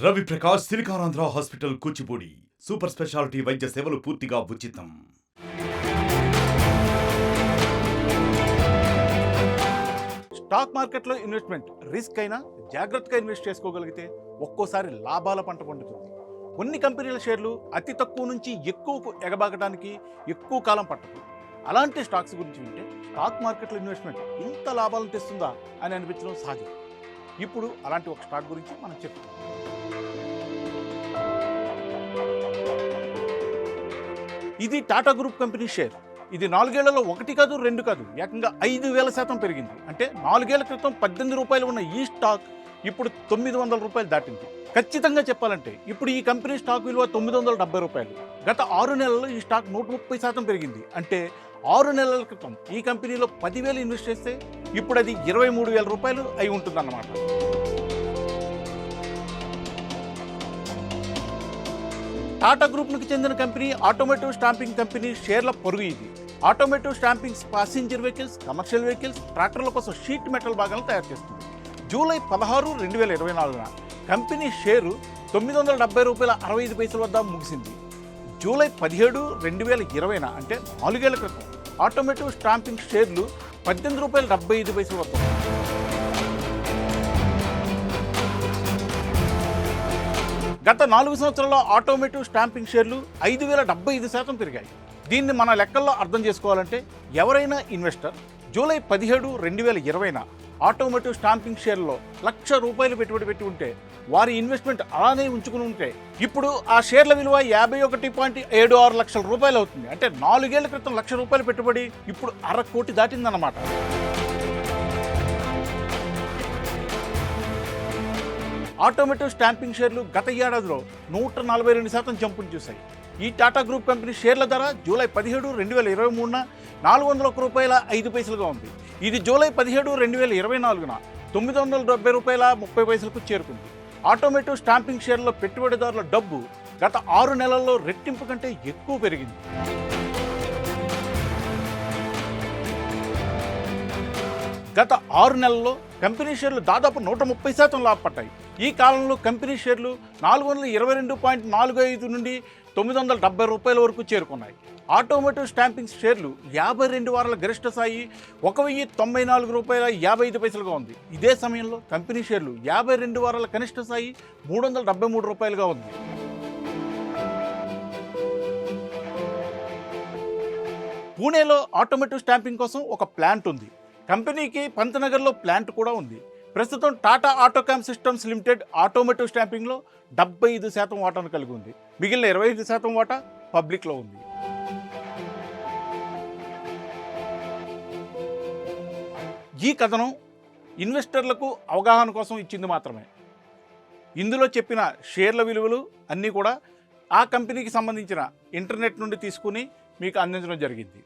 Ravi Prakash Siliconandhra hospital Kuchipudi super speciality వైద్య సేవలు పూర్తిగా ఉచితం. స్టాక్ మార్కెట్లో ఇన్వెస్ట్మెంట్ రిస్క్ అయినా జాగ్రత్తగా ఇన్వెస్ట్ చేసుకోగలిగితే ఒక్కోసారి లాభాల పంట పండుతుంది. కొన్ని కంపెనీల షేర్లు అతి తక్కువ నుంచి ఎక్కువకు ఎగబాకడానికి ఎక్కువ కాలం పట్టదు. అలాంటి స్టాక్స్ గురించి వింటే స్టాక్ మార్కెట్లో ఇన్వెస్ట్మెంట్ ఇంత లాభాలను తెస్తుందా అని అనిపించడం సహజం. ఇప్పుడు అలాంటి ఒక స్టాక్ గురించి మనం చెప్పుకుందాం. ఇది టాటా గ్రూప్ కంపెనీ షేర్. ఇది 4 ఏళ్లలో 1 కాదు 2 కాదు ఏకంగా 5,000% పెరిగింది. అంటే 4 ఏళ్ల క్రితం 18 రూపాయలు ఉన్న ఈ స్టాక్ ఇప్పుడు 900 రూపాయలు దాటింది. ఖచ్చితంగా చెప్పాలంటే ఇప్పుడు ఈ కంపెనీ స్టాక్ విలువ 970 రూపాయలు. గత 6 నెలల్లో ఈ స్టాక్ 130% పెరిగింది. అంటే 6 నెలల క్రితం ఈ కంపెనీలో 10,000 ఇన్వెస్ట్ చేస్తే ఇప్పుడు అది 23,000 రూపాయలు అయి ఉంటుందన్నమాట. టాటా గ్రూప్కి చెందిన కంపెనీ ఆటోమేటివ్ స్టాంపింగ్ కంపెనీ షేర్ల పొరుగు ఇది. Automotive stumpings passenger vehicles, commercial vehicles, ట్రాక్టర్ల కోసం షీట్ మెటల్ భాగాలను తయారు చేస్తుంది. జూలై 16, 2024 కంపెనీ షేరు 970 రూపాయల 65 పైసల వద్ద ముగిసింది. జూలై 17, 2020 అంటే 4 ఏళ్ల క్రితం ఆటోమేటివ్ స్టాంపింగ్ షేర్లు 18 రూపాయల 75 పైసల వద్ద. గత 4 సంవత్సరాల్లో ఆటోమేటివ్ స్టాంపింగ్ షేర్లు 5,075% పెరిగాయి. దీన్ని మన లెక్కల్లో అర్థం చేసుకోవాలంటే ఎవరైనా ఇన్వెస్టర్ జూలై 17, 2020 ఆటోమేటివ్ స్టాంపింగ్ షేర్లో ₹1,00,000 పెట్టుబడి పెట్టి ఉంటే వారి ఇన్వెస్ట్మెంట్ అలానే ఉంచుకుని ఉంటే ఇప్పుడు ఆ షేర్ల విలువ 51.76 లక్షల రూపాయలు అవుతుంది. అంటే 4 ఏళ్ల క్రితం ₹1,00,000 పెట్టుబడి ఇప్పుడు 1/2 కోటి దాటిందన్నమాట. ఆటోమేటివ్ స్టాంపింగ్ షేర్లు గత ఏడాదిలో 142% జంపును చూశాయి. ఈ టాటా గ్రూప్ కంపెనీ షేర్ల ధర జూలై 17, 2023 ₹401 రూపాయల 5 పైసలుగా ఉంది. ఇది జూలై 17, 2024 ₹970 రూపాయల 30 పైసలకు చేరుకుంది. ఆటోమేటివ్ స్టాంపింగ్ షేర్ల పెట్టుబడిదారుల డబ్బు గత 6 నెలల్లో రెట్టింపు కంటే ఎక్కువ పెరిగింది. గత 6 నెలల్లో కంపెనీ షేర్లు దాదాపు 130% లాభపడ్డాయి. ఈ కాలంలో కంపెనీ షేర్లు 422.45 నుండి 970 రూపాయల వరకు చేరుకున్నాయి. ఆటోమేటివ్ స్టాంపింగ్ షేర్లు 52 వారాల గరిష్ట స్థాయి 1,094 రూపాయల 55 పైసలుగా ఉంది. ఇదే సమయంలో కంపెనీ షేర్లు 52 వారాల కనిష్ట స్థాయి 373 రూపాయలుగా ఉంది. పూణేలో ఆటోమేటివ్ స్టాంపింగ్ కోసం ఒక ప్లాంట్ ఉంది. కంపెనీకి పంతనగర్లో ప్లాంట్ కూడా ఉంది. ప్రస్తుతం టాటా ఆటోకామ్ సిస్టమ్స్ లిమిటెడ్ ఆటోమేటివ్ స్టాంపింగ్లో 75% వాటాను కలిగి ఉంది. మిగిలిన 25% వాటా పబ్లిక్లో ఉంది. ఈ కథనం ఇన్వెస్టర్లకు అవగాహన కోసం ఇచ్చింది మాత్రమే. ఇందులో చెప్పిన షేర్ల విలువలు అన్నీ కూడా ఆ కంపెనీకి సంబంధించిన ఇంటర్నెట్ నుండి తీసుకుని మీకు అందించడం జరిగింది.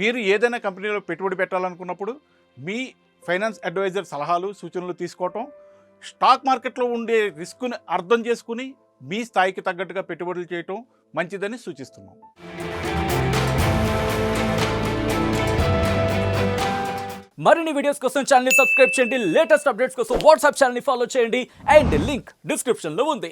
మీరు ఏదైనా కంపెనీలో పెట్టుబడి పెట్టాలనుకున్నప్పుడు మీ ఫైనాన్స్ అడ్వైజర్ సలహాలు సూచనలు తీసుకోవటం, స్టాక్ మార్కెట్లో ఉండే రిస్క్ని అర్థం చేసుకుని మీ స్థాయికి తగ్గట్టుగా పెట్టుబడులు చేయటం మంచిదని సూచిస్తున్నాం. మరిన్ని వీడియోస్ కోసం ఛానల్ ని సబ్స్క్రైబ్ చేయండి. లేటెస్ట్ అప్డేట్స్ కోసం వాట్సాప్ ఛానల్ ని ఫాలో చేయండి. అండ్ లింక్ డిస్క్రిప్షన్ లో ఉంది.